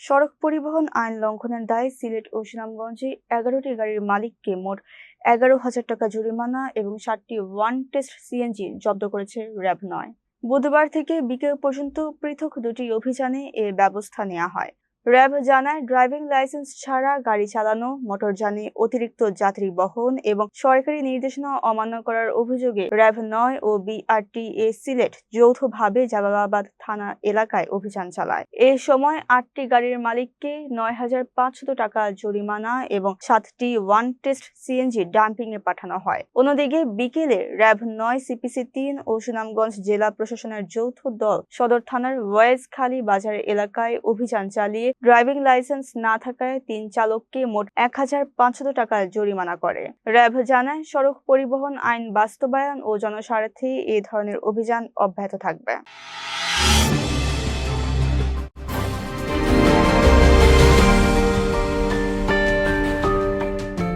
সড়ক পরিবহন আইন লঙ্ঘনের দায়ে সিলেট ও সুনামগঞ্জে 11টি গাড়ির মালিককে মোট 11,000 টাকা জরিমানা এবং 7টি ওয়ান টেস্ট সিএনজি জব্দ করেছে র্যাব 9। বুধবার থেকে বিকেল পর্যন্ত পৃথক দুটি অভিযানে এ ব্যবস্থা নেওয়া হয়। র্যাব জানায়, ড্রাইভিং লাইসেন্স ছাড়া গাড়ি চালানো, মোটরযানে অতিরিক্ত যাত্রী বহন এবং সরকারি নির্দেশনা অমান্য করার অভিযোগে র্যাব 9 ও বিআরটিএ সিলেট যৌথভাবে জালালাবাদ থানা এলাকায় অভিযান চালায়। এ সময় 8টি গাড়ির মালিককে 9,500 টাকা জরিমানা এবং 7টি ওয়ান টেস্ট সিএনজি ডাম্পিং এ পাঠানো হয়। অন্যদিকে বিকেলে র্যাব 9 সিপিসি-3 ও সুনামগঞ্জ জেলা প্রশাসনের যৌথ দল সদর থানার ওয়াইজখালী বাজার এলাকায় অভিযান চালিয়ে ড্রাইভিং লাইসেন্স না থাকায় 3 চালককে মোট 1,500 টাকা জরিমানা করে। র্যাব জানায়, সড়ক পরিবহন আইন বাস্তবায়ন ও জনস্বার্থে এ ধরনের অভিযান অব্যাহত থাকবে।